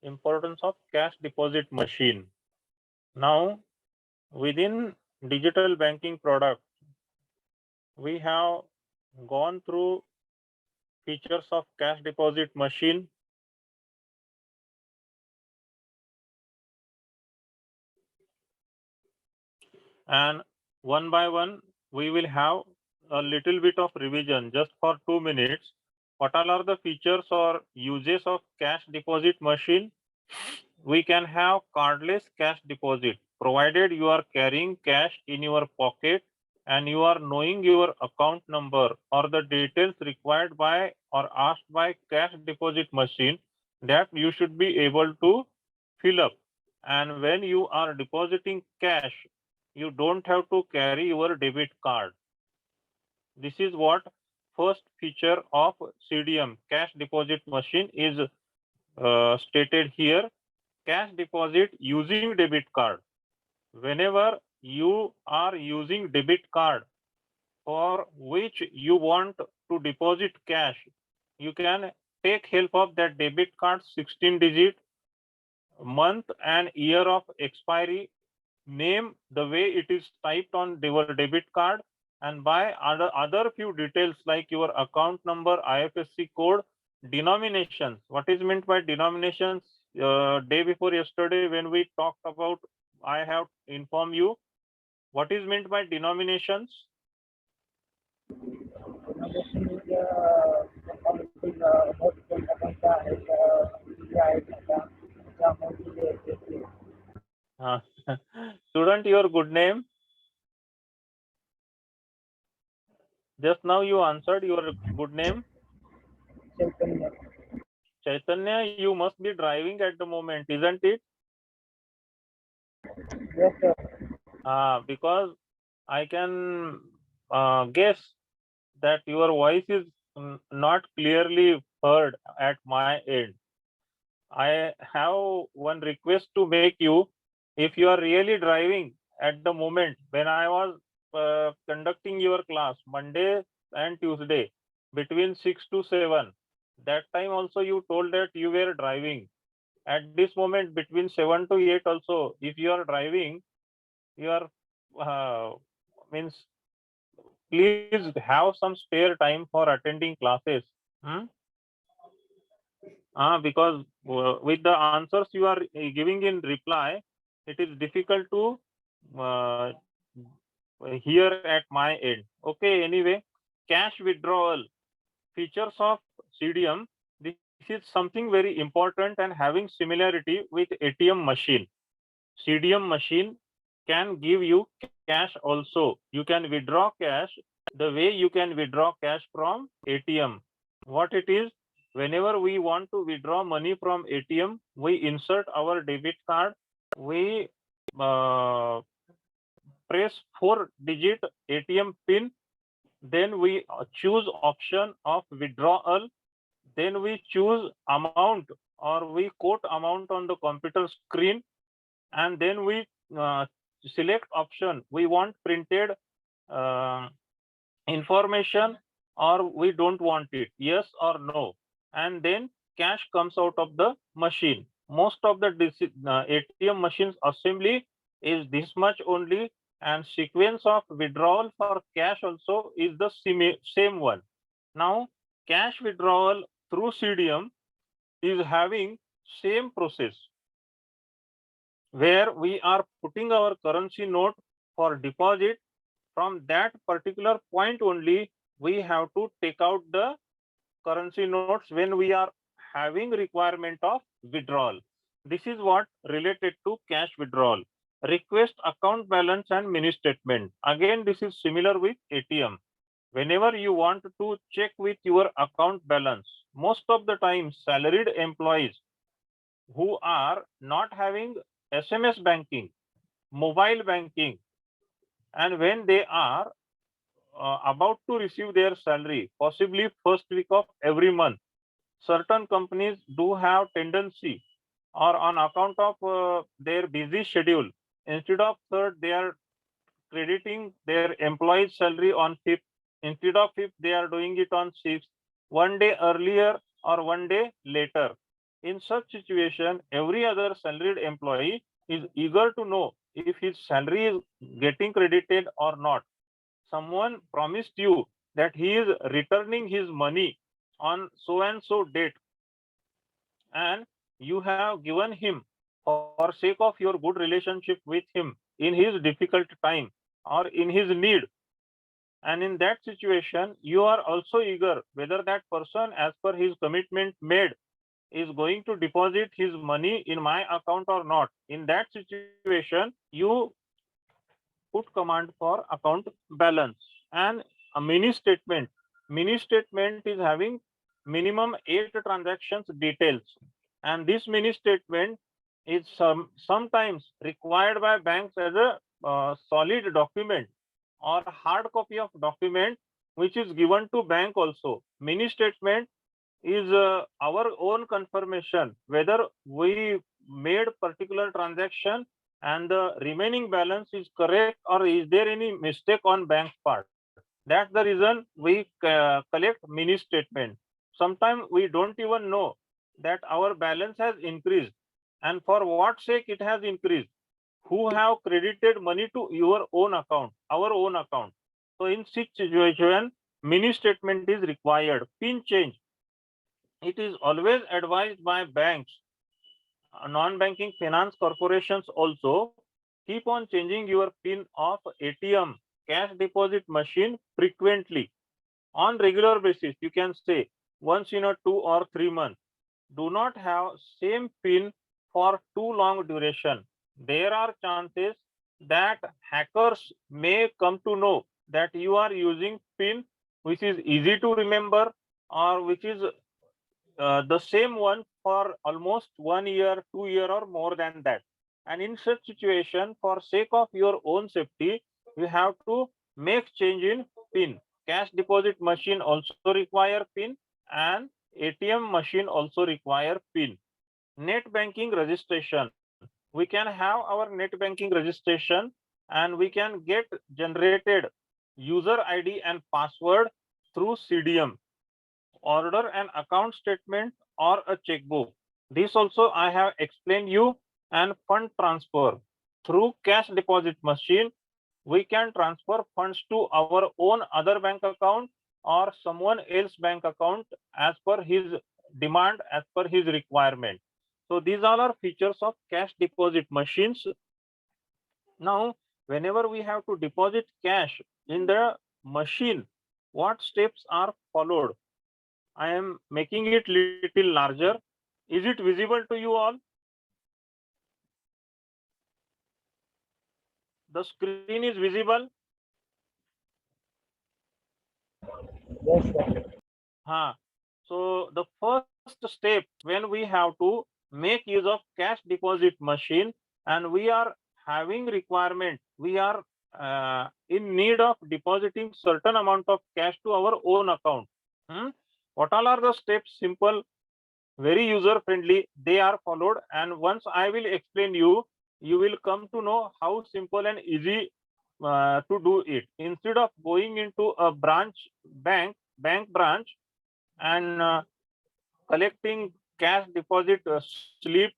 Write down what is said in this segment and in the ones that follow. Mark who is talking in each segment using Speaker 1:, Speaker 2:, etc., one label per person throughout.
Speaker 1: importance of cash deposit machine. Now, within digital banking product, we have gone through features of cash deposit machine, and one by one we will have a little bit of revision just for 2 minutes. What all are the features or uses of cash deposit machine? We can have cardless cash deposit, provided you are carrying cash in your pocket and you are knowing your account number or the details required by or asked by cash deposit machine, that you should be able to fill up. And when you are depositing cash, you don't have to carry your debit card. This is what first feature of CDM, cash deposit machine, is stated here. Cash deposit using debit card. Whenever you are using debit card for which you want to deposit cash, you can take help of that debit card 16-digit, month and year of expiry, name the way it is typed on your debit card, and by other few details like your account number, IFSC code, denominations. What is meant by denominations? Day before yesterday when we talked about, I have informed you what is meant by denominations. Uh, Student, your good name? Just now you answered your good name. Chaitanya, you must be driving at the moment, isn't it?
Speaker 2: Yes, sir.
Speaker 1: Because I can guess that your voice is not clearly heard at my end. I have one request to make you. If you are really driving at the moment, when I was conducting your class Monday and Tuesday between 6 to 7, that time also you told that you were driving. At this moment between 7 to 8 also, if you are driving, you are means please have some spare time for attending classes. Hmm? Because with the answers you are giving in reply, it is difficult to uh, hear at my end. Okay, anyway, cash withdrawal features of CDM. This is something very important and having similarity with ATM machine. CDM machine can give you cash also. You can withdraw cash the way you can withdraw cash from ATM. What it is, whenever we want to withdraw money from ATM, we insert our debit card, we uh, press 4-digit ATM pin, then we choose option of withdrawal, then we choose amount or we quote amount on the computer screen, and then we uh, select option we want printed uh, information or we don't want it, yes or no, and then cash comes out of the machine. Most of the ATM machines assembly is this much only, and sequence of withdrawal for cash also is the same one. Now cash withdrawal through CDM is having same process, where we are putting our currency note for deposit. From that particular point only, we have to take out the currency notes when we are having requirement of withdrawal. This is what related to cash withdrawal. Request account balance and mini statement. Again, this is similar with ATM. Whenever you want to check with your account balance, most of the time salaried employees who are not having SMS banking, mobile banking, and when they are about to receive their salary, possibly first week of every month, certain companies do have tendency, or on account of their busy schedule, instead of third, they are crediting their employees' salary on fifth. Instead of fifth, they are doing it on sixth, one day earlier or one day later. In such situation, every other salaried employee is eager to know if his salary is getting credited or not. Someone promised you that he is returning his money on so and so date, and you have given him for sake of your good relationship with him in his difficult time or in his need. And in that situation, you are also eager whether that person, as per his commitment made, is going to deposit his money in my account or not. In that situation, you put command for account balance and a mini statement. Mini statement is having minimum 8 transactions details, and this mini statement is sometimes required by banks as a solid document or hard copy of document which is given to bank also. Mini statement is our own confirmation whether we made particular transaction and the remaining balance is correct or is there any mistake on bank's part. That's the reason we collect mini statement. Sometimes we don't even know that our balance has increased and for what sake it has increased, who have credited money to your own account, our own account. So in such situation, mini statement is required. Pin change, it is always advised by banks, non-banking finance corporations also, keep on changing your pin of ATM, cash deposit machine frequently. On regular basis, you can say once in a 2 or 3 months. Do not have same pin for too long duration. There are chances that hackers may come to know that you are using pin which is easy to remember or which is the same one for almost 1 year, 2 year, or more than that. And in such situation, for sake of your own safety, you have to make change in PIN. Cash deposit machine also require PIN and ATM machine also require PIN. Net banking registration. We can have our net banking registration and we can get generated user ID and password through CDM, order an account statement or a checkbook. This also I have explained you. And fund transfer. Through cash deposit machine, we can transfer funds to our own other bank account or someone else bank account as per his demand, as per his requirement. So these all are features of cash deposit machines. Now, whenever we have to deposit cash in the machine, what steps are followed? I am making it little larger. Is it visible to you all? The screen is visible?
Speaker 2: Yes, sir.
Speaker 1: So the first step when we have to make use of cash deposit machine and we are having requirement, we are in need of depositing certain amount of cash to our own account. What all are the steps? Simple, very user friendly, they are followed, and once I will explain you, you will come to know how simple and easy to do it. Instead of going into a bank branch and collecting cash deposit slip,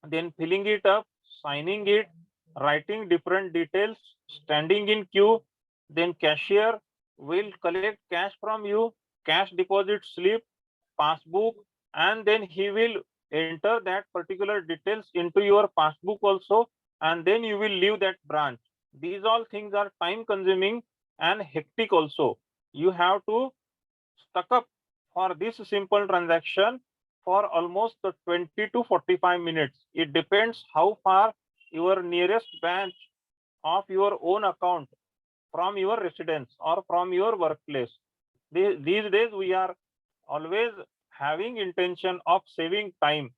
Speaker 1: then filling it up, signing it, writing different details, standing in queue, then cashier will collect cash from you, cash deposit slip, passbook, and then he will enter that particular details into your passbook also, and then you will leave that branch. These all things are time consuming and hectic also. You have to stuck up for this simple transaction for almost 20 to 45 minutes. It depends how far your nearest branch of your own account from your residence or from your workplace. These days we are always having intention of saving time.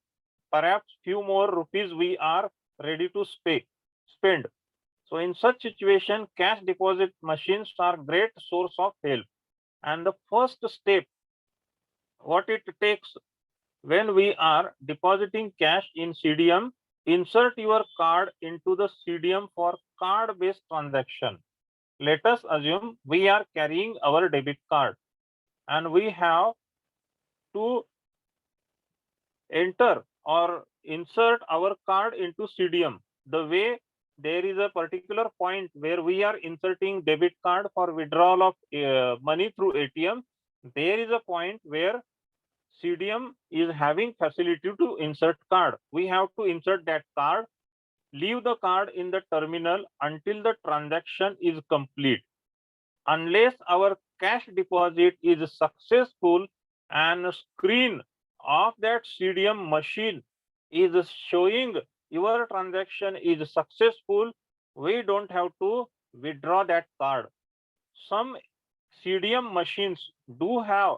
Speaker 1: Perhaps few more rupees we are ready to spend. So in such situation, cash deposit machines are great source of help. And the first step, what it takes when we are depositing cash in CDM, insert your card into the CDM for card-based transaction. Let us assume we are carrying our debit card and we have to enter or insert our card into CDM. The way there is a particular point where we are inserting debit card for withdrawal of money through ATM, there is a point where CDM is having facility to insert card. We have to insert that card, leave the card in the terminal until the transaction is complete. Unless our cash deposit is successful and screen of that CDM machine is showing your transaction is successful, we don't have to withdraw that card. Some CDM machines do have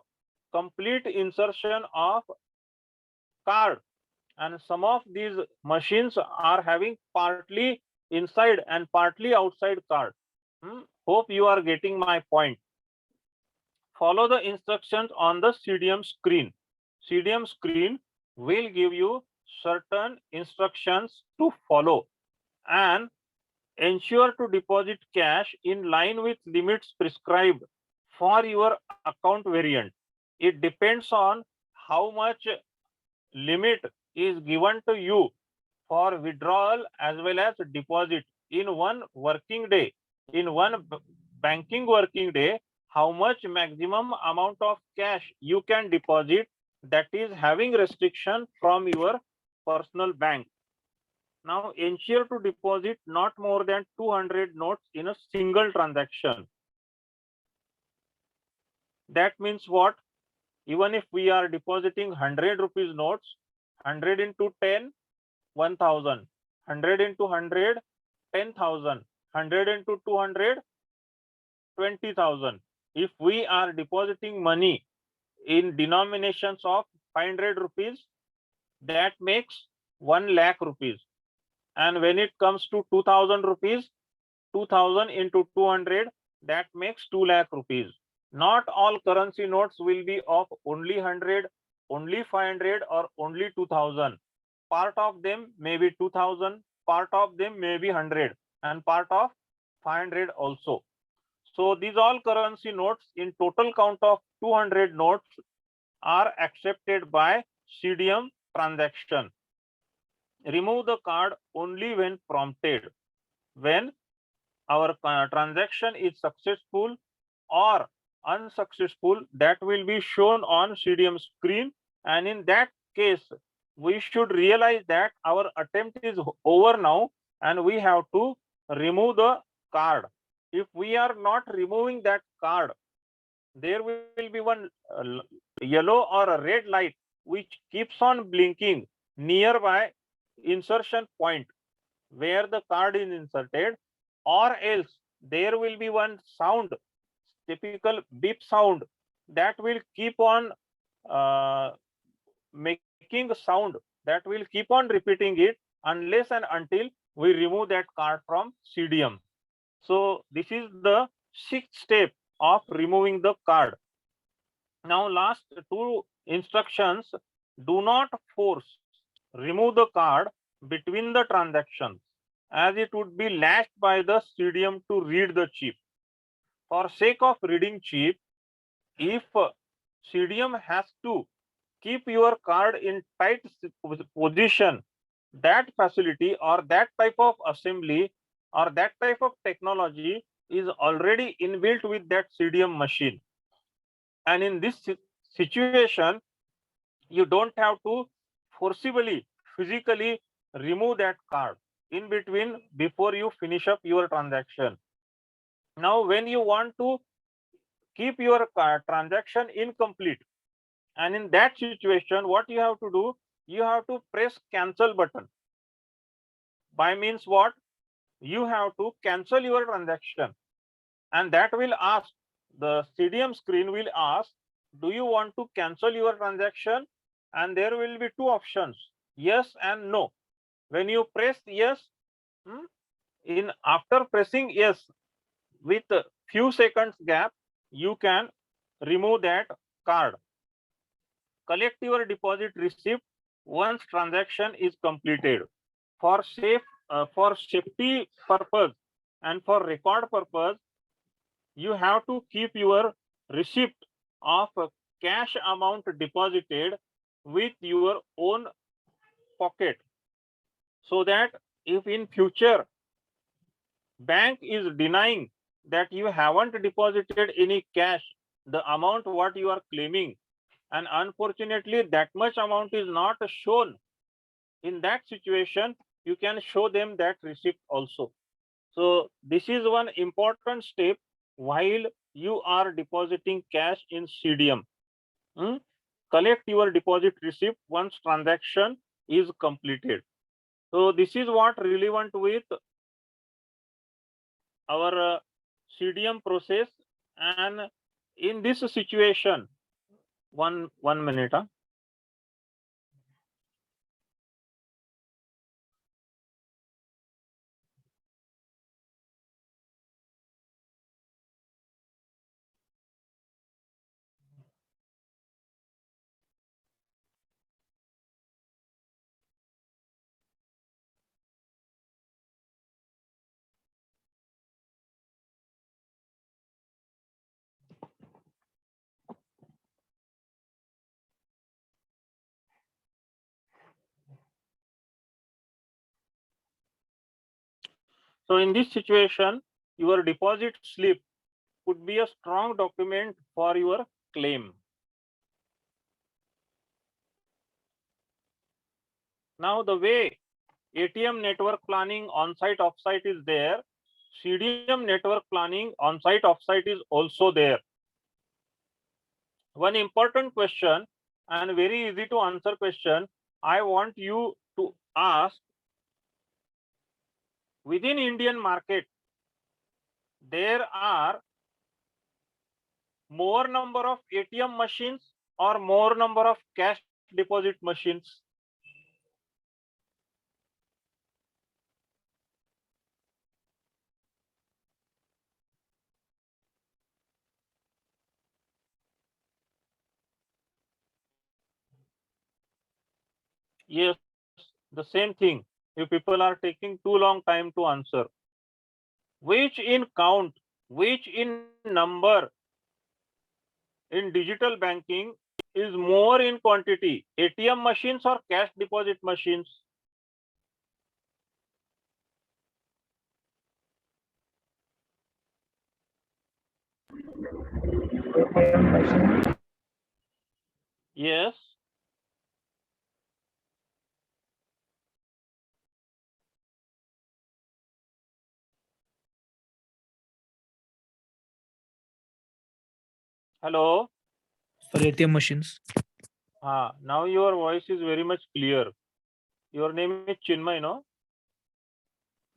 Speaker 1: complete insertion of card, and some of these machines are having partly inside and partly outside card. Hope you are getting my point. Follow the instructions on the CDM screen. CDM screen will give you certain instructions to follow and ensure to deposit cash in line with limits prescribed for your account variant. It depends on how much limit is given to you for withdrawal as well as deposit in one working day. In one banking working day, how much maximum amount of cash you can deposit that is having restriction from your personal bank. Now ensure to deposit not more than 200 notes in a single transaction. That means what? Even if we are depositing 100 rupees notes, 100 into 10, 1000, 100 into 100, 10,000, 100 into 200, 20,000. If we are depositing money in denominations of 500 rupees, that makes 1 lakh rupees. And when it comes to 2000 rupees, 2000 into 200, that makes 2 lakh rupees. Not all currency notes will be of only 100, only 500 or only 2000. Part of them may be 2000, part of them may be 100 and part of 500 also. So these all currency notes in total count of 200 notes are accepted by CDM transaction. Remove the card only when prompted. When our transaction is successful or unsuccessful, that will be shown on CDM screen, and in that case we should realize that our attempt is over now and we have to remove the card. If we are not removing that card, there will be one yellow or a red light which keeps on blinking nearby insertion point where the card is inserted, or else there will be one sound, typical beep sound, that will keep on making sound, that will keep on repeating it unless and until we remove that card from CDM. So this is the sixth step of removing the card. Now last two instructions: do not force remove the card between the transactions, as it would be latched by the CDM to read the chip. For sake of reading chip, if CDM has to keep your card in tight position, that facility or that type of assembly or that type of technology is already inbuilt with that CDM machine. And in this situation, you don't have to forcibly, physically remove that card in between before you finish up your transaction. Now, when you want to keep your transaction incomplete, and in that situation, what you have to do? You have to press cancel button. By means what? You have to cancel your transaction, and that will ask, the CDM screen will ask, do you want to cancel your transaction? And there will be two options, yes and no. When you press yes, after pressing yes, with a few seconds gap, you can remove that card. Collect your deposit receipt once transaction is completed. For safety purpose and for record purpose, you have to keep your receipt of cash amount deposited with your own pocket, so that if in future bank is denying that you haven't deposited any cash, the amount what you are claiming, and unfortunately that much amount is not shown, in that situation you can show them that receipt also. So this is one important step while you are depositing cash in CDM. Collect your deposit receipt once transaction is completed. So this is what relevant with our CDM process. And in this situation, one minute. So in this situation, your deposit slip could be a strong document for your claim. Now the way ATM network planning on-site off-site is there, CDM network planning on-site off-site is also there. One important question and very easy to answer question I want you to ask: within Indian market, there are more number of ATM machines or more number of cash deposit machines? Yes, the same thing. If people are taking too long time to answer, which in count, which in number in digital banking is more in quantity, ATM machines or cash deposit machines?
Speaker 2: ATM machine.
Speaker 1: Yes. Hello.
Speaker 3: For ATM machines.
Speaker 1: Now your voice is very much clear. Your name is Chinmay, no?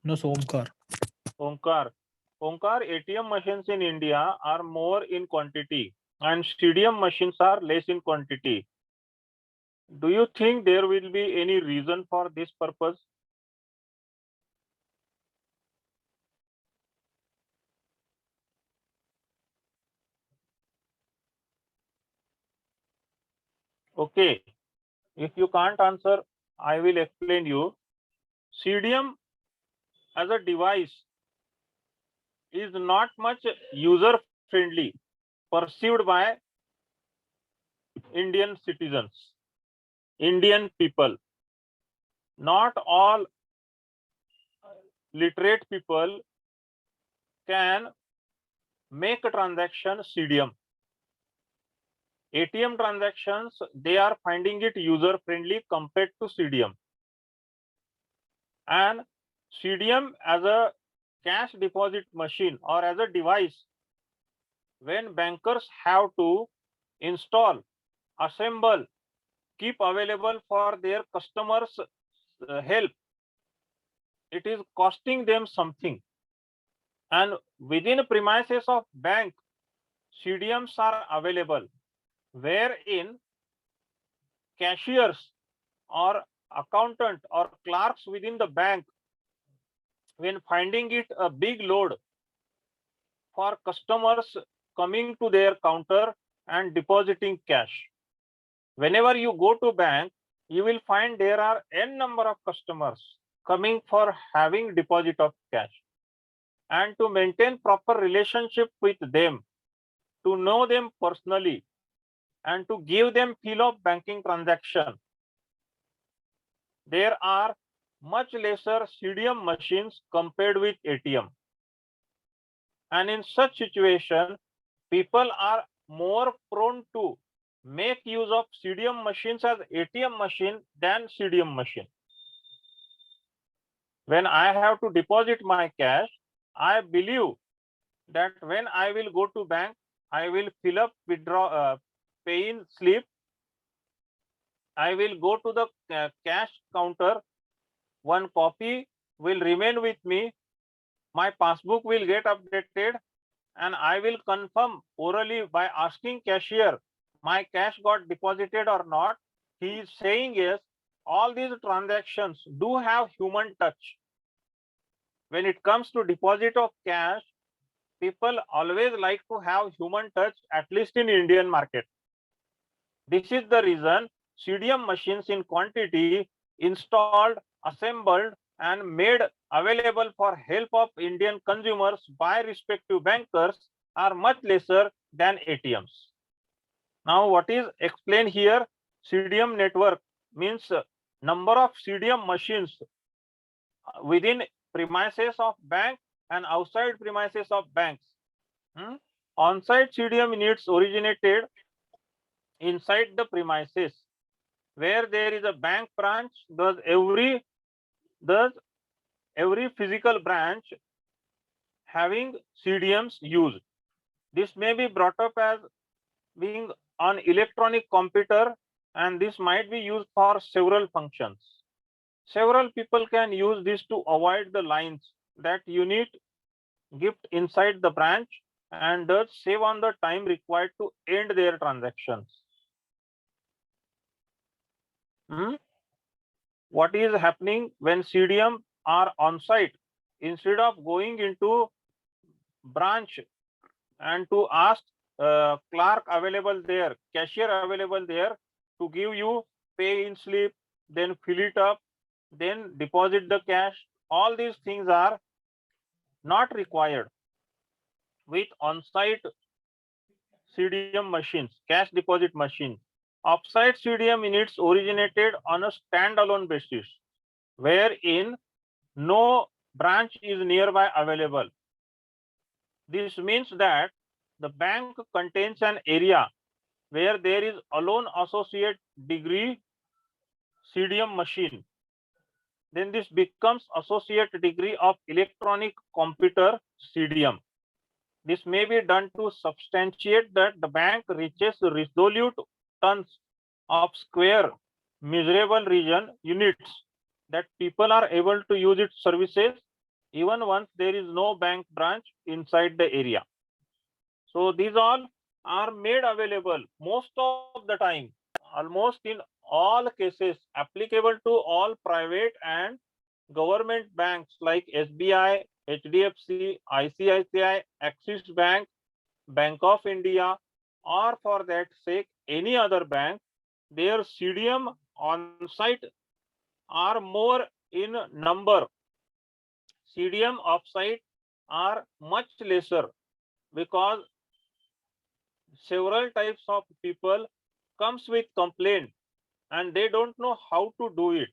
Speaker 3: No, so Omkar.
Speaker 1: Omkar. Omkar, ATM machines in India are more in quantity and CDM machines are less in quantity. Do you think there will be any reason for this purpose? Okay. If you can't answer, I will explain you. CDM as a device is not much user friendly perceived by Indian citizens, Indian people. Not all literate people can make a transaction CDM. ATM transactions, they are finding it user friendly compared to CDM. And CDM as a cash deposit machine or as a device, when bankers have to install, assemble, keep available for their customers' help, it is costing them something. And within premises of bank, CDMs are available, wherein cashiers or accountant or clerks within the bank, when finding it a big load for customers coming to their counter and depositing cash. Whenever you go to bank, you will find there are n number of customers coming for having deposit of cash. And to maintain proper relationship with them, to know them personally, and to give them feel of banking transaction. There are much lesser CDM machines compared with ATM. And in such situation, people are more prone to make use of CDM machines as ATM machine than CDM machine. When I have to deposit my cash, I believe that when I will go to bank, I will fill up pay-in slip. I will go to the cash counter. One copy will remain with me. My passbook will get updated, and I will confirm orally by asking cashier, my cash got deposited or not. He is saying yes. All these transactions do have human touch. When it comes to deposit of cash, people always like to have human touch, at least in Indian market. This is the reason CDM machines in quantity installed, assembled, and made available for help of Indian consumers by respective bankers are much lesser than ATMs. Now, what is explained here? CDM network means number of CDM machines within premises of bank and outside premises of banks. On-site CDM units originated inside the premises. Where there is a bank branch, thus every physical branch having CDMs used. This may be brought up as being on electronic computer, and this might be used for several functions. Several people can use this to avoid the lines that unit gift inside the branch and thus save on the time required to end their transactions. What is happening when CDM are on site? Instead of going into branch and to ask clerk available there, cashier available there to give you pay-in slip, then fill it up, then deposit the cash, all these things are not required with on-site CDM machines, cash deposit machines. Off-site CDM units originated on a standalone basis, wherein no branch is nearby available. This means that the bank contains an area where there is alone associate degree CDM machine. Then this becomes associate degree of electronic computer CDM. This may be done to substantiate that the bank reaches resolute tons of square measurable region units that people are able to use its services even once there is no bank branch inside the area. So these all are made available most of the time, almost in all cases, applicable to all private and government banks like SBI, HDFC, ICICI, Axis Bank, Bank of India, or for that sake, any other bank. Their CDM on site are more in number. CDM off site are much lesser because several types of people comes with complaint and they don't know how to do it.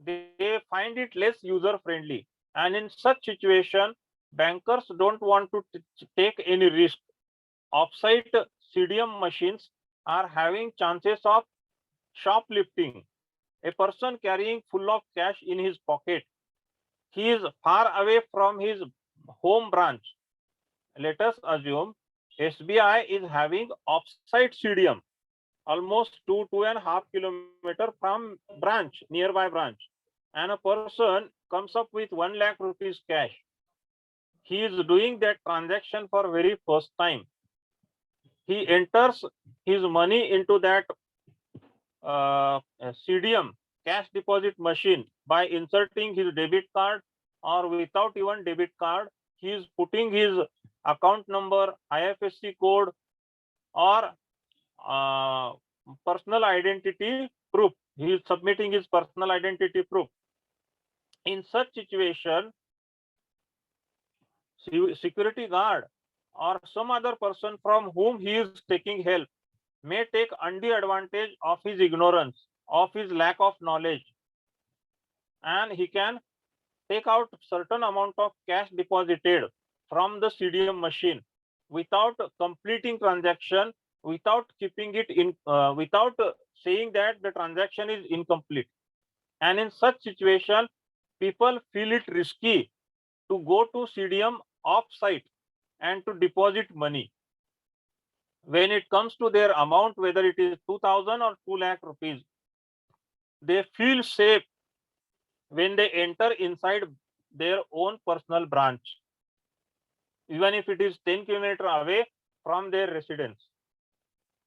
Speaker 1: They find it less user friendly, and in such situation bankers don't want to take any risk. Offsite CDM machines are having chances of shoplifting. A person carrying full of cash in his pocket, he is far away from his home branch. Let us assume SBI is having offsite CDM almost 2.5 kilometers from branch, nearby branch, and a person comes up with 1 lakh rupees cash. He is doing that transaction for very first time. He enters his money into that CDM, cash deposit machine, by inserting his debit card, or without even debit card, he is putting his account number, IFSC code, or personal identity proof. He is submitting his personal identity proof. In such situation, security guard or some other person from whom he is taking help may take undue advantage of his ignorance, of his lack of knowledge, and he can take out certain amount of cash deposited from the CDM machine without completing transaction, without keeping it in, without saying that the transaction is incomplete. And in such situation, people feel it risky to go to CDM off-site and to deposit money. When it comes to their amount, whether it is 2,000 or 2 lakh rupees, they feel safe when they enter inside their own personal branch, even if it is 10 kilometers away from their residence.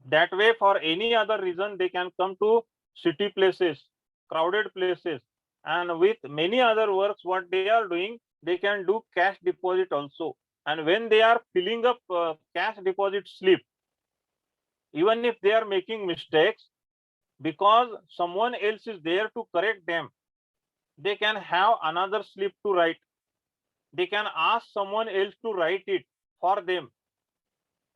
Speaker 1: That way, for any other reason, they can come to city places, crowded places, and with many other works, what they are doing, they can do cash deposit also. And when they are filling up cash deposit slip, even if they are making mistakes, because someone else is there to correct them, they can have another slip to write. They can ask someone else to write it for them.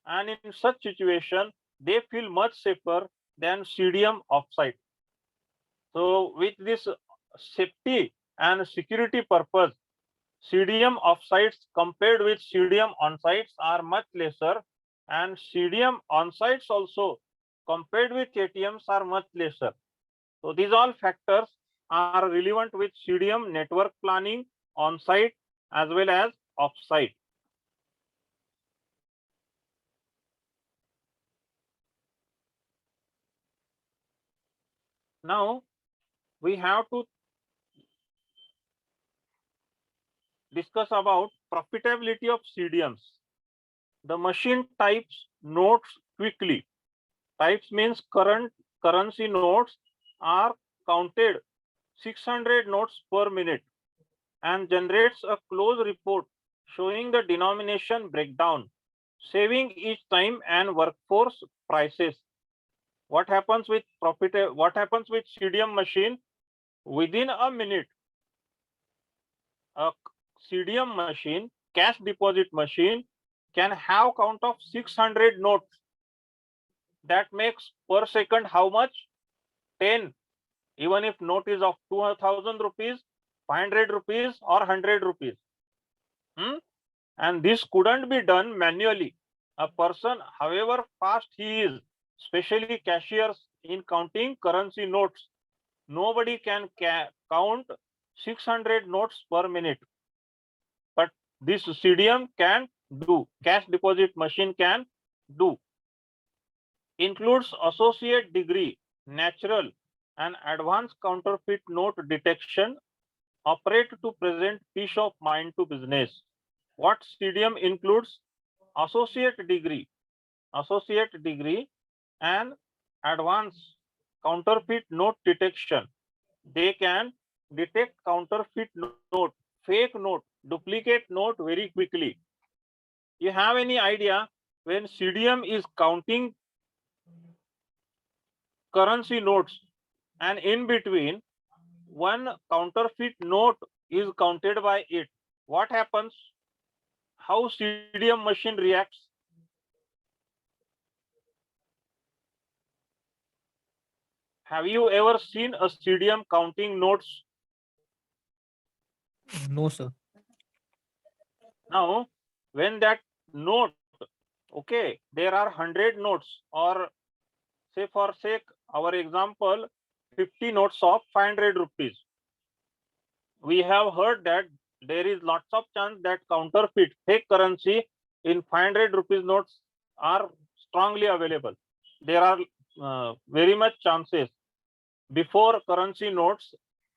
Speaker 1: And in such situation, they feel much safer than CDM offsite. So with this safety and security purpose, CDM offsites compared with CDM onsites are much lesser, and CDM onsites also compared with ATMs are much lesser. So these all factors are relevant with CDM network planning on-site as well as off-site. Now we have to discuss about profitability of CDMs. The machine types notes quickly. Types means current currency notes are counted 600 notes per minute and generates a close report showing the denomination breakdown, saving each time and workforce prices. What happens with CDM machine? Within a minute, a CDM machine, cash deposit machine, can have count of 600 notes. That makes per second how much? 10. Even if note is of 2,000 rupees, 500 rupees or 100 rupees. And this couldn't be done manually. A person, however fast he is, especially cashiers in counting currency notes, nobody can count 600 notes per minute. But this CDM can do, cash deposit machine can do. Includes associate degree, natural and advanced counterfeit note detection, operate to present peace of mind to business. What CDM includes? Associate degree and advanced counterfeit note detection. They can detect counterfeit note, fake note, duplicate note very quickly. You have any idea when CDM is counting currency notes and in between one counterfeit note is counted by it, what happens? How CDM machine reacts? Have you ever seen a CDM counting notes?
Speaker 3: No, sir.
Speaker 1: Now, when that note, okay, there are 100 notes, or say for sake, our example, 50 notes of 500 rupees. We have heard that there is lots of chance that counterfeit, fake currency in 500 rupees notes are strongly available. There are very much chances. Before currency notes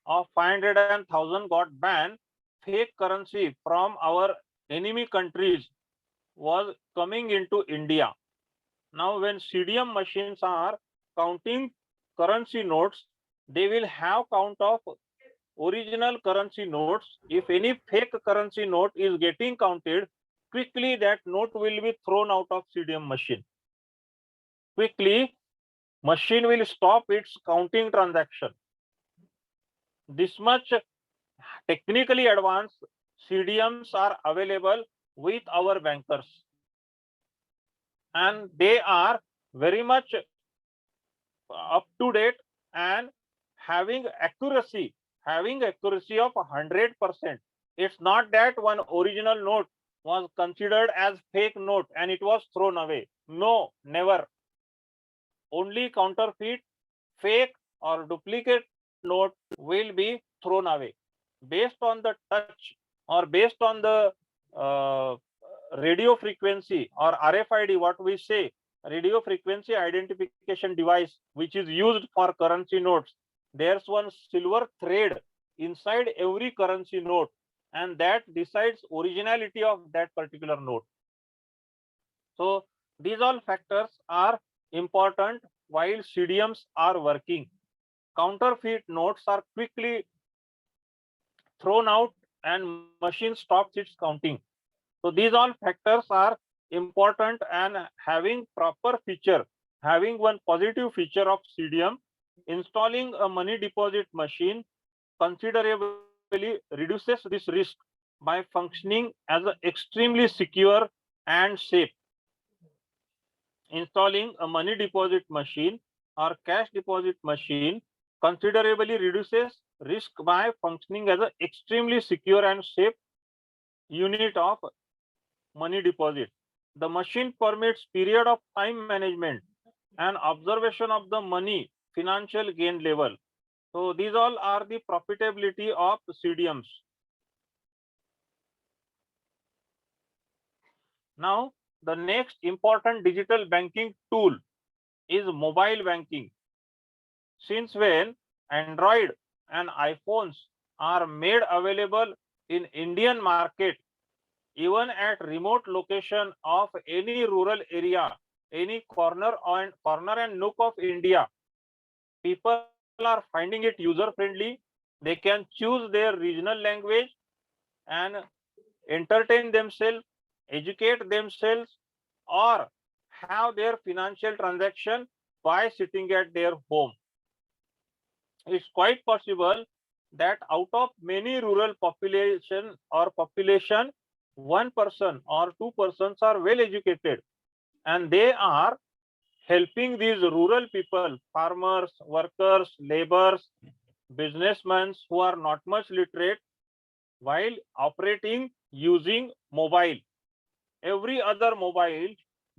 Speaker 1: of 500 and 1000 got banned, fake currency from our enemy countries was coming into India. Now, when CDM machines are counting currency notes, they will have count of original currency notes. If any fake currency note is getting counted, quickly that note will be thrown out of CDM machine. Quickly, machine will stop its counting transaction. This much technically advanced CDMs are available with our bankers, and they are very much up to date and having accuracy of 100%. It's not that one original note was considered as fake note and it was thrown away. No, never. Only counterfeit, fake or duplicate note will be thrown away based on the touch or based on the uh, radio frequency or RFID, what we say, radio frequency identification device, which is used for currency notes. There's one silver thread inside every currency note, and that decides originality of that particular note. So these all factors are important while CDMs are working. Counterfeit notes are quickly thrown out and machine stops its counting. So these all factors are important, and having proper feature, having one positive feature of CDM, installing a money deposit machine considerably reduces this risk by functioning as an extremely secure and safe. Installing a money deposit machine or cash deposit machine considerably reduces risk by functioning as an extremely secure and safe unit of money deposit. The machine permits period of time management and observation of the money financial gain level. So these all are the profitability of CDMs. Now, the next important digital banking tool is mobile banking. Since when Android and iPhones are made available in Indian market, even at remote location of any rural area, any corner and nook of India, people are finding it user friendly. They can choose their regional language and entertain themselves, educate themselves, or have their financial transaction by sitting at their home. It's quite possible that out of many rural population, 1% or 2% are well educated, and they are helping these rural people, farmers, workers, laborers, businessmen who are not much literate, while operating using mobile. Every other mobile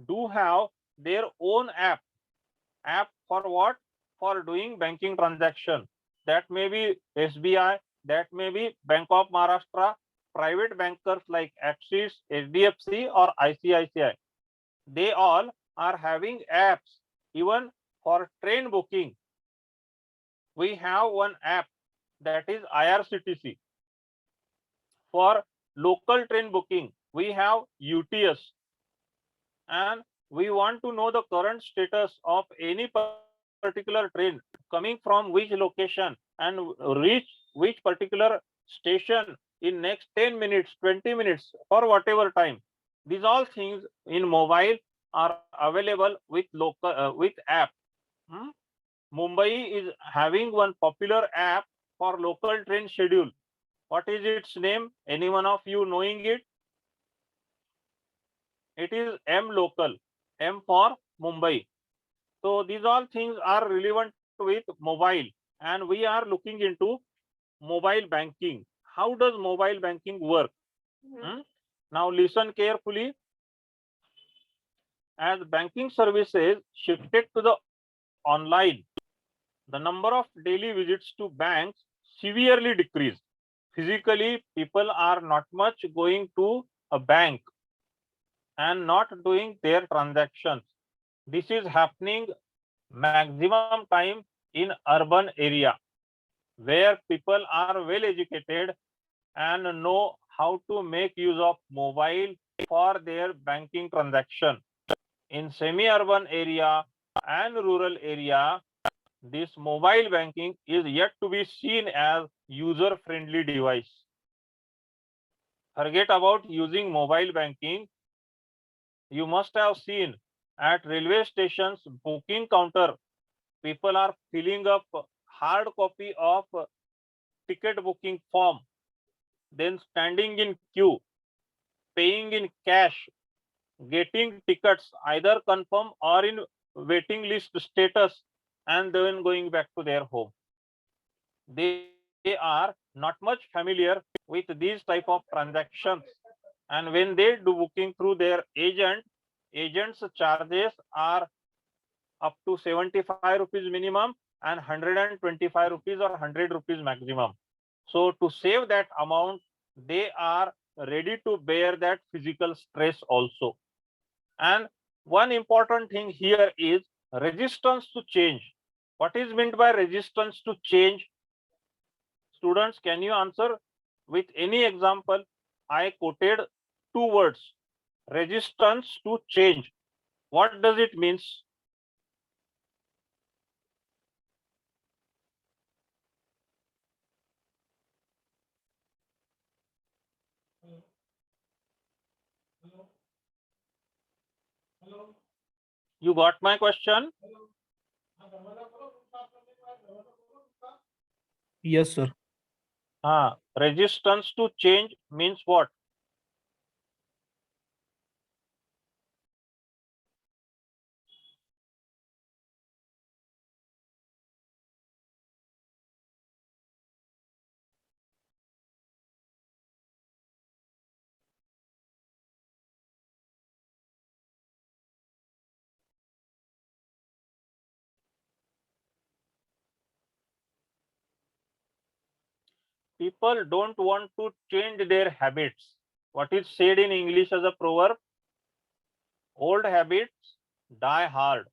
Speaker 1: do have their own app. App for what? For doing banking transaction. That may be SBI, that may be Bank of Maharashtra, private bankers like Axis, HDFC or ICICI. They all are having apps. Even for train booking, we have one app, that is IRCTC. For local train booking, we have UTS. And we want to know the current status of any particular train coming from which location and reach which particular station in next 10 minutes, 20 minutes, or whatever time. These all things in mobile are available with with app. Mumbai is having one popular app for local train schedule. What is its name? Any one of you knowing it? It is M Local, M for Mumbai. So these all things are relevant with mobile, and we are looking into mobile banking. How does mobile banking work? Now listen carefully. As banking services shifted to the online, the number of daily visits to banks severely decreased. Physically, people are not much going to a bank and not doing their transactions. This is happening maximum time in urban area where people are well educated and know how to make use of mobile for their banking transaction. In semi-urban area and rural area, this mobile banking is yet to be seen as user-friendly device. Forget about using mobile banking. You must have seen at railway stations booking counter, people are filling up hard copy of ticket booking form, then standing in queue, paying in cash, getting tickets either confirm or in waiting list status, and then going back to their home. They are not much familiar with these type of transactions, and when they do booking through their agent's charges are up to 75 rupees minimum and 125 rupees or 100 rupees maximum. So to save that amount, they are ready to bear that physical stress also. And one important thing here is resistance to change. What is meant by resistance to change? Students, can you answer with any example? I quoted two words: resistance to change. What does it mean? You got my question?
Speaker 3: Yes, sir.
Speaker 1: Resistance to change means what? People don't want to change their habits. What is said in English as a proverb? Old habits die hard.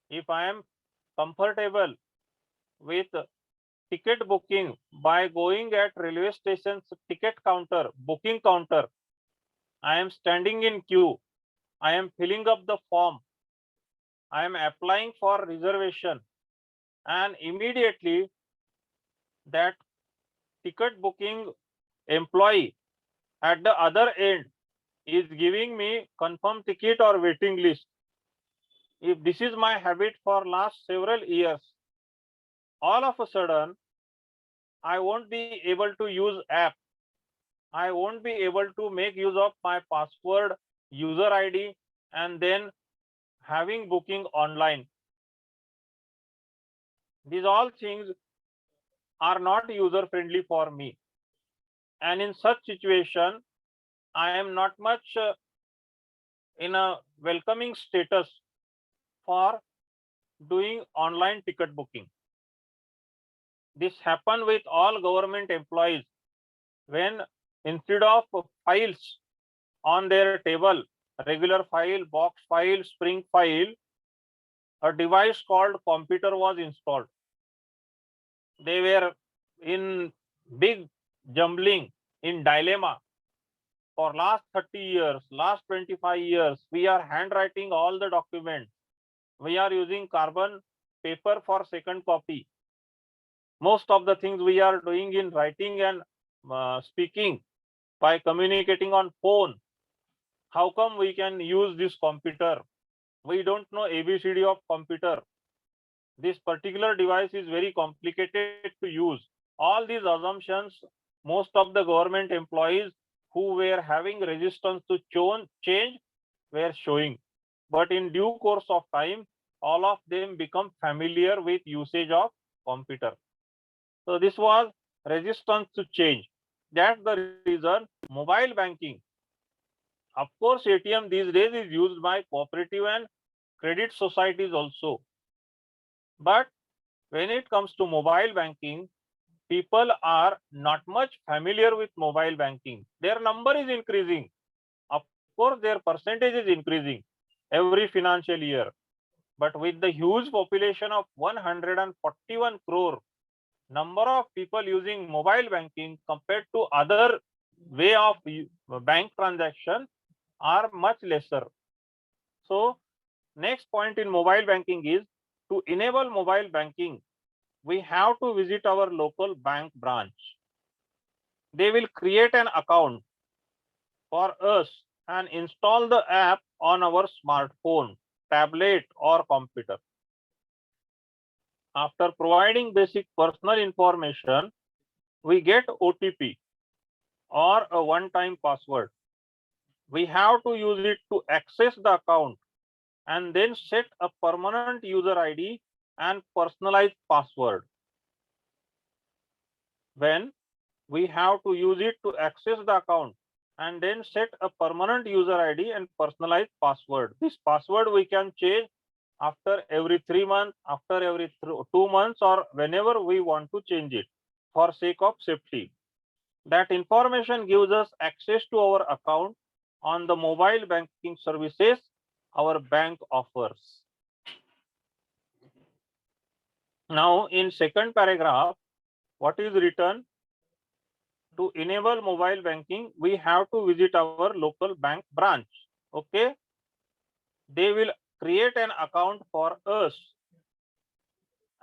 Speaker 1: If I am comfortable with ticket booking by going at railway station's ticket counter, booking counter, I am standing in queue, I am filling up the form, I am applying for reservation, and immediately that ticket booking employee at the other end is giving me confirm ticket or waiting list. If this is my habit for last several years, all of a sudden I won't be able to use app. I won't be able to make use of my password, user ID, and then having booking online. These all things are not user friendly for me. And in such situation, I am not much in a welcoming status for doing online ticket booking. This happen with all government employees when instead of files on their table, regular file, box file, spring file, a device called computer was installed. They were in big jumbling, in dilemma. For last 30 years, last 25 years, we are handwriting all the documents. We are using carbon paper for second copy. Most of the things we are doing in writing and speaking by communicating on phone. How come we can use this computer? We don't know ABCD of computer. This particular device is very complicated to use. All these assumptions, most of the government employees who were having resistance to change were showing. But in due course of time, all of them become familiar with usage of computer. So this was resistance to change. That's the reason mobile banking. Of course, ATM these days is used by cooperative and credit societies also. But when it comes to mobile banking, people are not much familiar with mobile banking. Their number is increasing. Of course, their percentage is increasing every financial year. But with the huge population of 141 crore, number of people using mobile banking compared to other way of bank transaction are much lesser. So next point in mobile banking is to enable mobile banking, we have to visit our local bank branch. They will create an account for us and install the app on our smartphone, tablet or computer. After providing basic personal information, we get OTP or a one-time password. We have to use it to access the account and then set a permanent user ID and personalized password. When we have to use it to access the account and then set a permanent user ID and personalized password. This password we can change after every 3 months, after every 2 months, or whenever we want to change it for sake of safety. That information gives us access to our account on the mobile banking services our bank offers. Now, in second paragraph, what is written? To enable mobile banking, we have to visit our local bank branch. Okay, they will create an account for us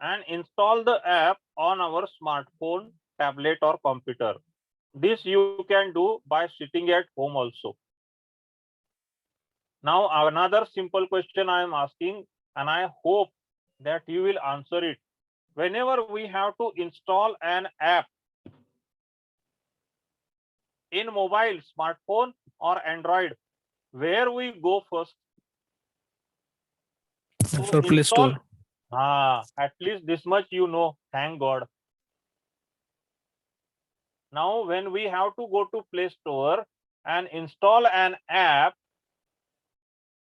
Speaker 1: and install the app on our smartphone, tablet, or computer. This you can do by sitting at home also. Now, another simple question I am asking, and I hope that you will answer it. Whenever we have to install an app in mobile, smartphone, or Android, where we go first?
Speaker 3: For Play Store.
Speaker 1: At least this much you know, thank God. Now, when we have to go to Play Store and install an app,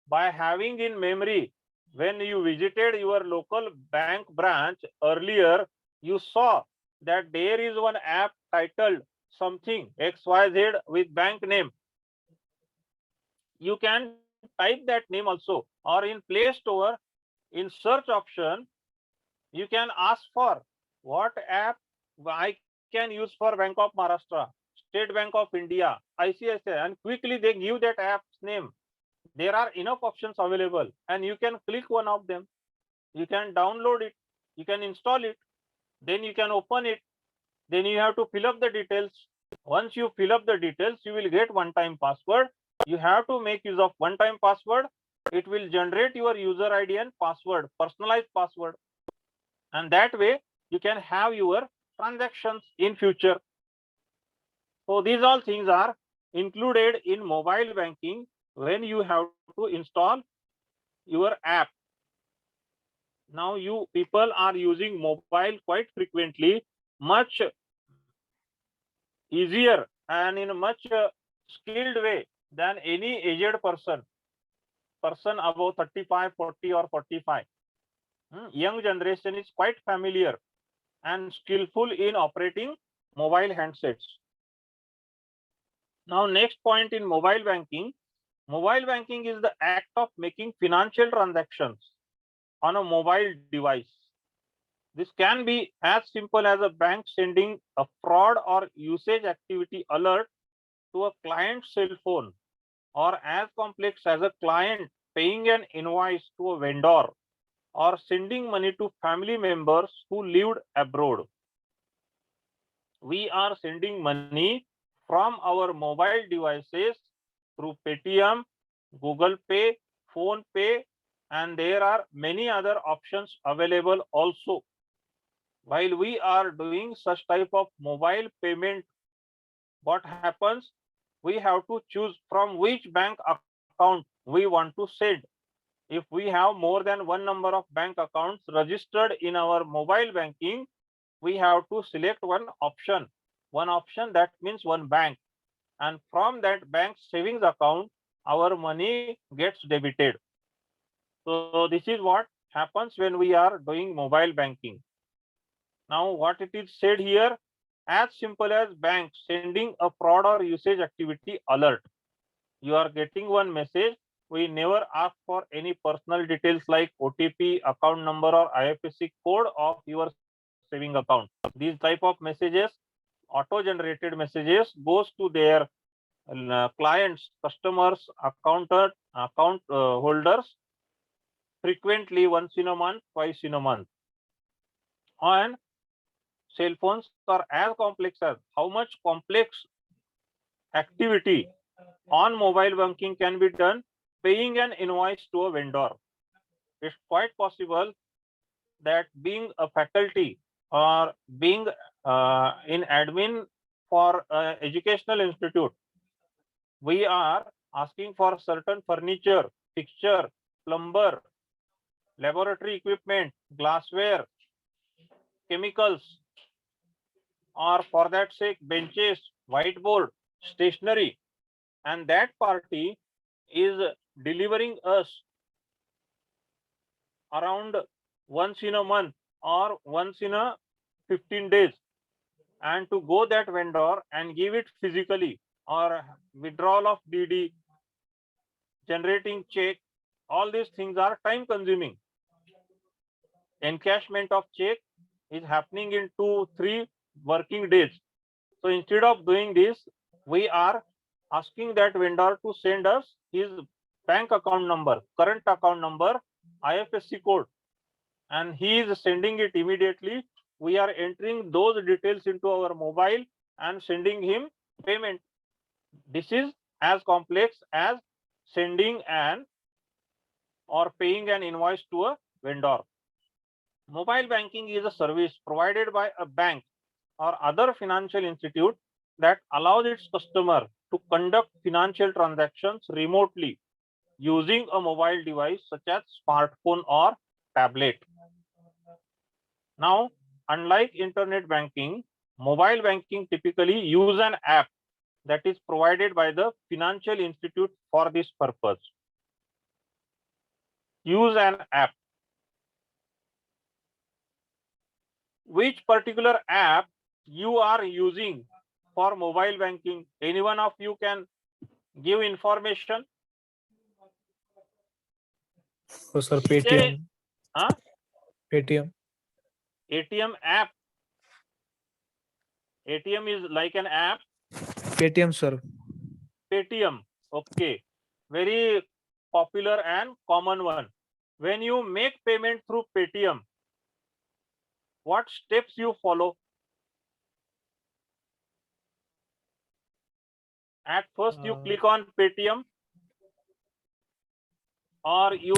Speaker 1: by having in memory, when you visited your local bank branch earlier, you saw that there is one app titled something XYZ with bank name. You can type that name also, or in Play Store, in search option, you can ask for what app I can use for Bank of Maharashtra, State Bank of India, ICICI, and quickly they give that app's name. There are enough options available, and you can click one of them. You can download it, you can install it, then you can open it. Then you have to fill up the details. Once you fill up the details, you will get one-time password. You have to make use of one-time password. It will generate your user ID and password, personalized password. And that way, you can have your transactions in future. So these all things are included in mobile banking when you have to install your app. Now you people are using mobile quite frequently, much easier and in a much skilled way than any aged person above 35, 40 or 45. Young generation is quite familiar and skillful in operating mobile handsets. Now, next point in mobile banking is the act of making financial transactions on a mobile device. This can be as simple as a bank sending a fraud or usage activity alert to a client's cell phone, or as complex as a client paying an invoice to a vendor or sending money to family members who lived abroad. We are sending money from our mobile devices through Paytm, Google Pay, Phone Pay, and there are many other options available also. While we are doing such type of mobile payment, what happens? We have to choose from which bank account we want to send. If we have more than one number of bank accounts registered in our mobile banking, we have to select one option. One option, that means one bank. And from that bank savings account, our money gets debited. So this is what happens when we are doing mobile banking. Now what it is said here, as simple as bank sending a fraud or usage activity alert. You are getting one message. We never ask for any personal details like OTP, account number, or IFSC code of your saving account. These type of messages, auto-generated messages, goes to their clients, customers, account holders frequently, once in a month, twice in a month. And cell phones are as complex as how much complex activity on mobile banking can be done paying an invoice to a vendor. It's quite possible that being a faculty or being in admin for educational institute, we are asking for certain furniture, fixture, plumber, laboratory equipment, glassware, chemicals, or for that sake benches, whiteboard, stationery, and that party is delivering us around once in a month or once in a 15 days, and to go that vendor and give it physically, or withdrawal of DD, generating check, all these things are time consuming. Encashment of check is happening in 2-3 working days. So instead of doing this, we are asking that vendor to send us his bank account number, current account number, IFSC code, and he is sending it immediately. We are entering those details into our mobile and sending him payment. This is as complex as sending an or paying an invoice to a vendor. Mobile banking is a service provided by a bank or other financial institute that allows its customer to conduct financial transactions remotely using a mobile device such as smartphone or tablet. Now, unlike internet banking, mobile banking typically use an app that is provided by the financial institute for this purpose. Use an app. Which particular app you are using for mobile banking? Any one of you can give information?
Speaker 3: So sir, Paytm.
Speaker 1: Huh?
Speaker 3: Paytm.
Speaker 1: ATM app. ATM is like an app.
Speaker 3: Paytm, sir.
Speaker 1: Paytm. Okay. Very popular and common one. When you make payment through Paytm, what steps you follow? At first, you click on Paytm, or you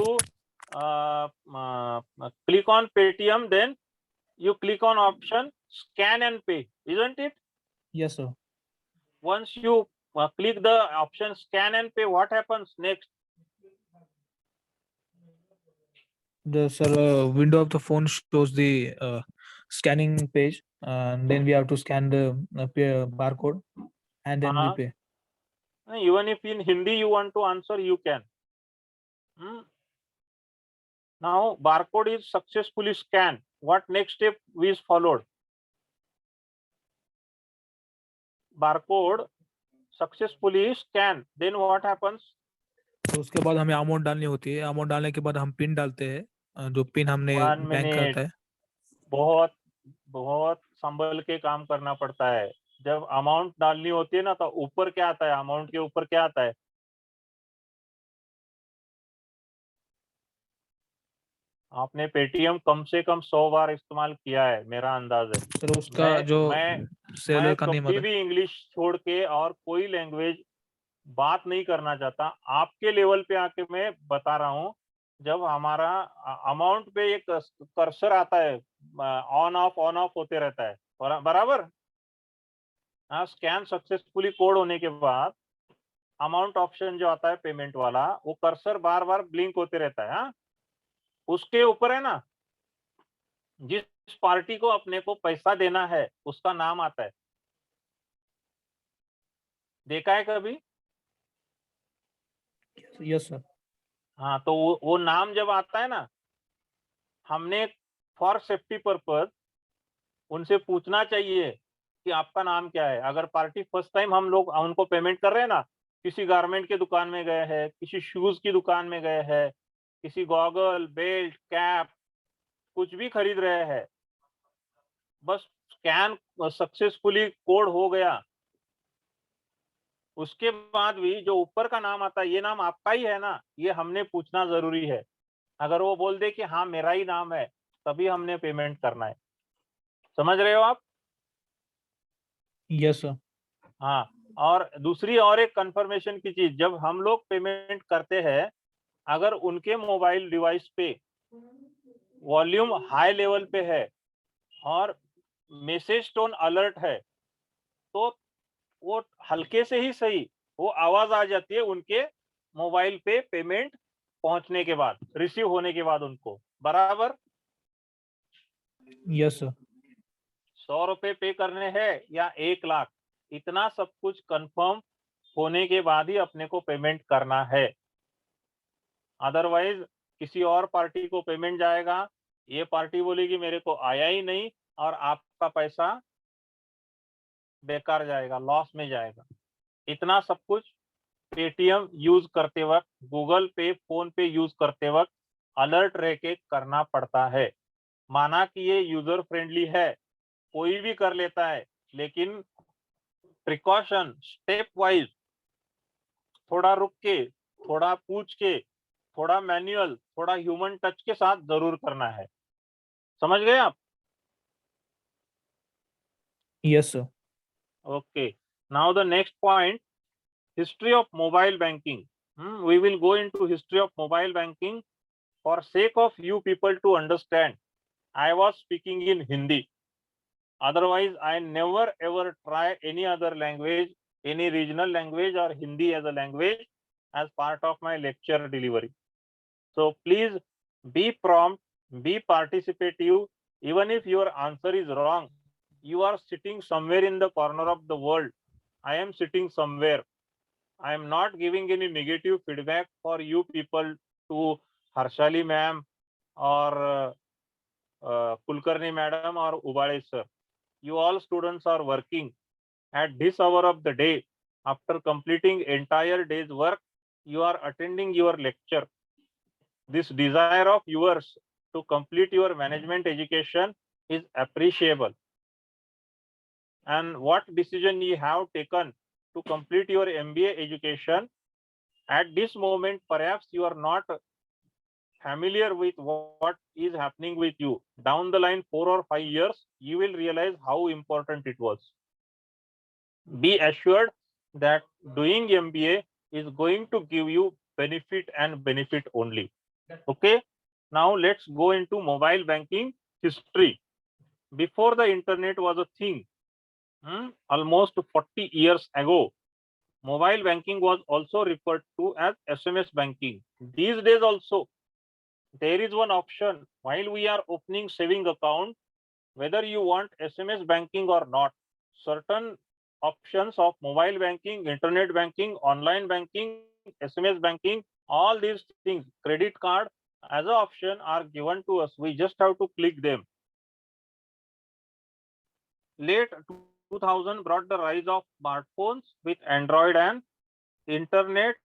Speaker 1: click on Paytm, then you click on option scan and pay, isn't it?
Speaker 3: Yes, sir.
Speaker 1: Once you click the option scan and pay, what happens next?
Speaker 3: The window of the phone shows the scanning page, and then we have to scan the barcode, and then we pay.
Speaker 1: Even if in Hindi you want to answer, you can. Now barcode is successfully scanned. What next step is followed? Barcode successfully scanned. Then what happens?
Speaker 3: तो उसके बाद हमें amount डालनी होती है. Amount डालने के बाद हम पिन डालते हैं, जो पिन हमने बैंक का आता है.
Speaker 1: बहुत बहुत संभल के काम करना पड़ता है. जब अमाउंट डालनी होती है ना, तो ऊपर क्या आता है? अमाउंट के ऊपर क्या आता है? आपने पेटीएम कम से कम 100 बार इस्तेमाल किया है, मेरा अंदाज है.
Speaker 3: सर उसका जो सेलर का नेम
Speaker 1: कभी भी इंग्लिश छोड़ के और कोई लैंग्वेज बात नहीं करना चाहता. आपके लेवल पे आके मैं बता रहा हूँ, जब हमारा अमाउंट पे एक कर्सर आता है, ऑन ऑफ होते रहता है, बराबर. हाँ, स्कैन सक्सेसफुली कोड होने के बाद अमाउंट ऑप्शन जो आता है पेमेंट वाला, वो कर्सर बार बार ब्लिंक होते रहता है. हाँ, उसके ऊपर है ना, जिस पार्टी को अपने को पैसा देना है उसका नाम आता है. देखा है कभी?
Speaker 3: Yes sir.
Speaker 1: हाँ, तो वो नाम जब आता है ना, हमने फॉर सेफ्टी पर्पज उनसे पूछना चाहिए कि आपका नाम क्या है. अगर पार्टी फर्स्ट टाइम हम लोग उनको पेमेंट कर रहे हैं ना, किसी गारमेंट के दुकान में गए हैं, किसी शूज की दुकान में गए हैं, किसी गॉगल, बेल्ट, कैप, कुछ भी खरीद रहे हैं, बस स्कैन सक्सेसफुली कोड हो गया, उसके बाद भी जो ऊपर का नाम आता है, ये नाम आपका ही है ना, ये हमने पूछना जरूरी है. अगर वो बोल दे कि हाँ मेरा ही नाम है, तभी हमने पेमेंट करना है. समझ रहे हो आप?
Speaker 3: Yes sir.
Speaker 1: हाँ, और दूसरी और एक कंफर्मेशन की चीज, जब हम लोग पेमेंट करते हैं, अगर उनके मोबाइल डिवाइस पे वॉल्यूम हाई लेवल पे है और मैसेज टोन अलर्ट है, तो वो हल्के से ही सही वो आवाज आ जाती है, उनके मोबाइल पे पेमेंट पहुंचने के बाद, रिसीव होने के बाद उनको, बराबर।
Speaker 3: Yes, sir.
Speaker 1: 100 रुपए पे करने हैं या 1 लाख, इतना सब कुछ कंफर्म होने के बाद ही अपने को पेमेंट करना है। अदरवाइज किसी और पार्टी को पेमेंट जाएगा, ये पार्टी बोलेगी मेरे को आया ही नहीं, और आपका पैसा बेकार जाएगा, लॉस में जाएगा। इतना सब कुछ पेटीएम यूज करते वक्त, गूगल पे, फोन पे यूज करते वक्त अलर्ट रह के करना पड़ता है। माना कि ये यूजर फ्रेंडली है, कोई भी कर लेता है, लेकिन प्रिकॉशन स्टेप वाइज, थोड़ा रुक के, थोड़ा पूछ के, थोड़ा मैनुअल, थोड़ा ह्यूमन टच के साथ जरूर करना है। समझ गए आप?
Speaker 3: Yes, sir.
Speaker 1: Okay. Now the next point, history of mobile banking. We will go into history of mobile banking. For sake of you people to understand, I was speaking in Hindi. Otherwise, I never ever try any other language, any regional language or Hindi as a language as part of my lecture delivery. So please be prompt, be participative. Even if your answer is wrong, you are sitting somewhere in the corner of the world. I am sitting somewhere. I am not giving any negative feedback for you people to Harshali ma'am or Kulkarni madam or Ubale sir. You all students are working at this hour of the day. After completing entire day's work, you are attending your lecture. This desire of yours to complete your management education is appreciable. And what decision you have taken to complete your MBA education, at this moment perhaps you are not familiar with what is happening with you. Down the line 4 or 5 years, you will realize how important it was. Be assured that doing MBA is going to give you benefit and benefit only. Okay, now let's go into mobile banking history. Before the internet was a thing, almost 40 years ago, mobile banking was also referred to as SMS banking. These days also, there is one option while we are opening saving account, whether you want SMS banking or not. Certain options of mobile banking, internet banking, online banking, SMS banking, all these things, credit card as an option are given to us. We just have to click them. Late 2000 brought the rise of smartphones with Android and internet,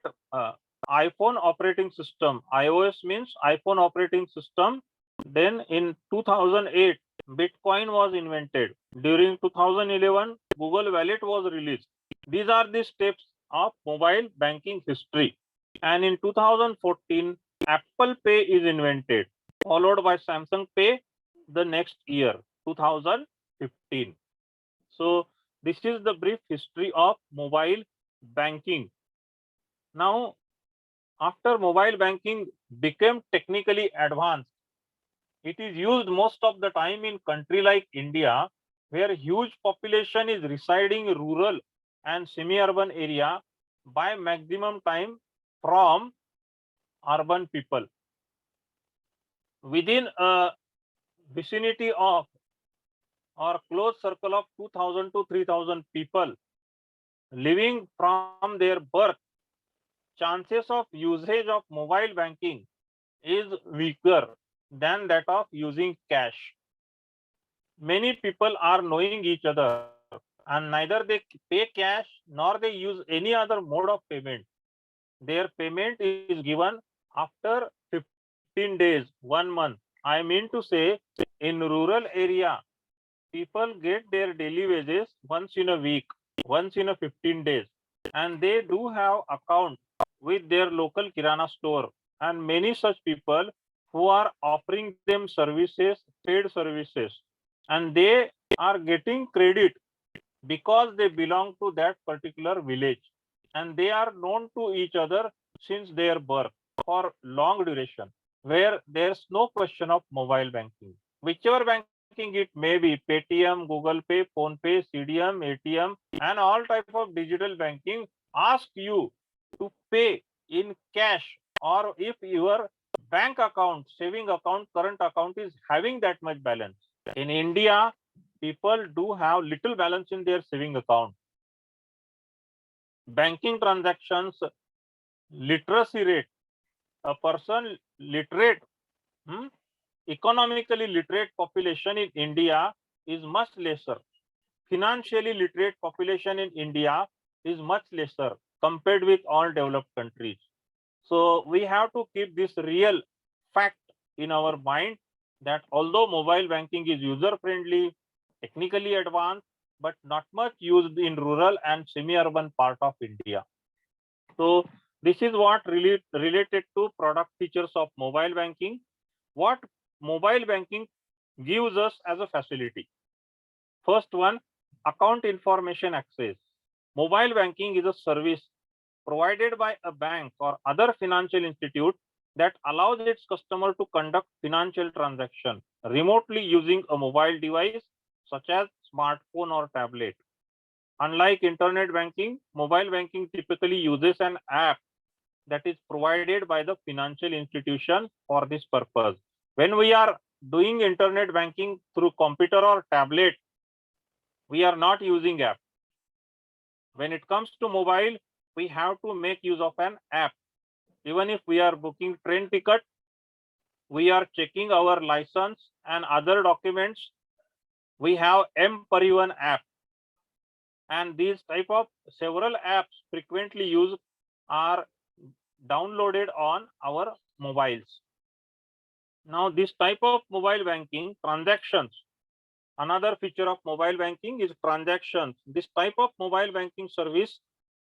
Speaker 1: iPhone operating system. iOS means iPhone operating system. Then in 2008, Bitcoin was invented. During 2011, Google Wallet was released. These are the steps of mobile banking history. And in 2014, Apple Pay is invented, followed by Samsung Pay the next year, 2015. So this is the brief history of mobile banking. Now, after mobile banking became technically advanced, it is used most of the time in country like India, where huge population is residing in rural and semi-urban area by maximum time from urban people. Within a vicinity of or close circle of 2000 to 3000 people living from their birth, chances of usage of mobile banking is weaker than that of using cash. Many people are knowing each other and neither they pay cash nor they use any other mode of payment. Their payment is given after 15 days, 1 month. I mean to say, in rural area, people get their daily wages once in a week, once in a 15 days, and they do have account with their local kirana store, and many such people who are offering them services, paid services, and they are getting credit because they belong to that particular village and they are known to each other since their birth for long duration, where there's no question of mobile banking. Whichever banking it may be, Paytm, Google Pay, Phone Pay, CDM, ATM, and all type of digital banking ask you to pay in cash or if your bank account, saving account, current account is having that much balance. In India, people do have little balance in their saving account. Banking transactions, literacy rate, a person literate, economically literate population in India is much lesser. Financially literate population in India is much lesser compared with all developed countries. So we have to keep this real fact in our mind that although mobile banking is user friendly, technically advanced, but not much used in rural and semi-urban part of India. So this is what related to product features of mobile banking. What mobile banking gives us as a facility. First one, account information access. Mobile banking is a service provided by a bank or other financial institute that allows its customer to conduct financial transaction remotely using a mobile device such as smartphone or tablet. Unlike internet banking, mobile banking typically uses an app that is provided by the financial institution for this purpose. When we are doing internet banking through computer or tablet, we are not using app. When it comes to mobile, we have to make use of an app. Even if we are booking train ticket, we are checking our license and other documents, we have M-Parivan app. And these type of several apps frequently used are downloaded on our mobiles. Now this type of mobile banking transactions, another feature of mobile banking is transactions. This type of mobile banking service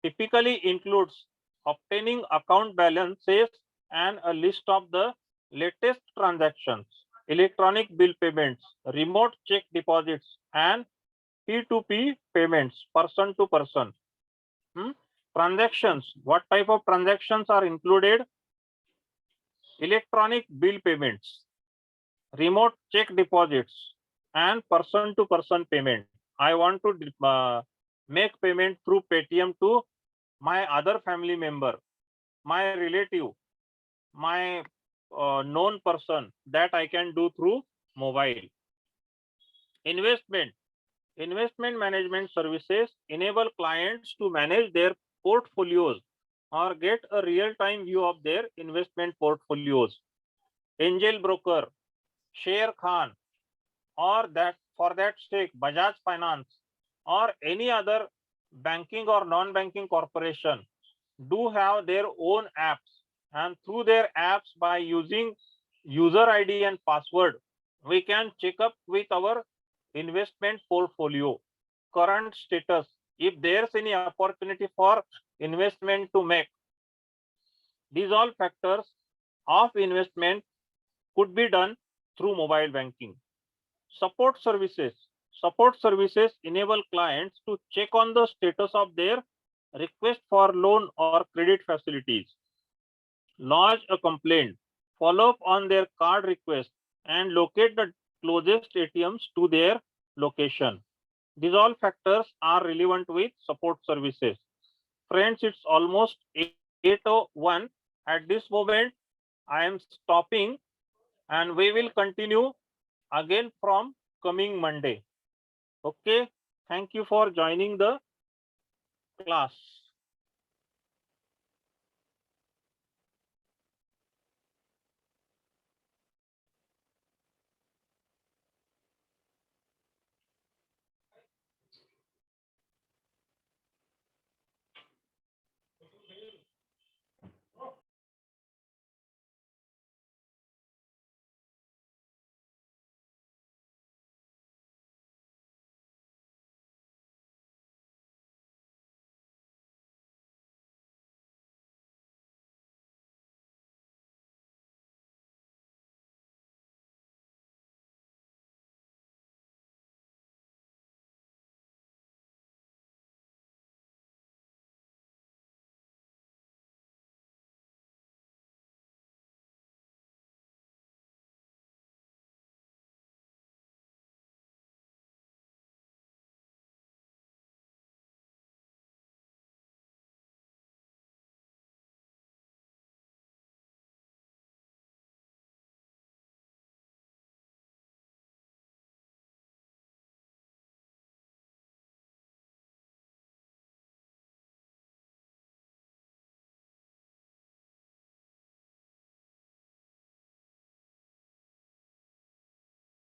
Speaker 1: typically includes obtaining account balances and a list of the latest transactions, electronic bill payments, remote check deposits, and P2P payments, person to person. Transactions, what type of transactions are included? Electronic bill payments, remote check deposits, and person to person payment. I want to make payment through Paytm to my other family member, my relative, my known person, that I can do through mobile. Investment management services enable clients to manage their portfolios or get a real-time view of their investment portfolios. Angel broker, Sher Khan, or that for that sake Bajaj Finance or any other banking or non-banking corporation do have their own apps, and through their apps, by using user ID and password, we can check up with our investment portfolio, current status, if there's any opportunity for investment to make. These all factors of investment could be done through mobile banking. Support services enable clients to check on the status of their request for loan or credit facilities, lodge a complaint, follow up on their card request, and locate the closest ATMs to their location. These all factors are relevant with support services. Friends, it's almost 8:01. At this moment, I am stopping and we will continue again from coming Monday. Okay, thank you for joining the class.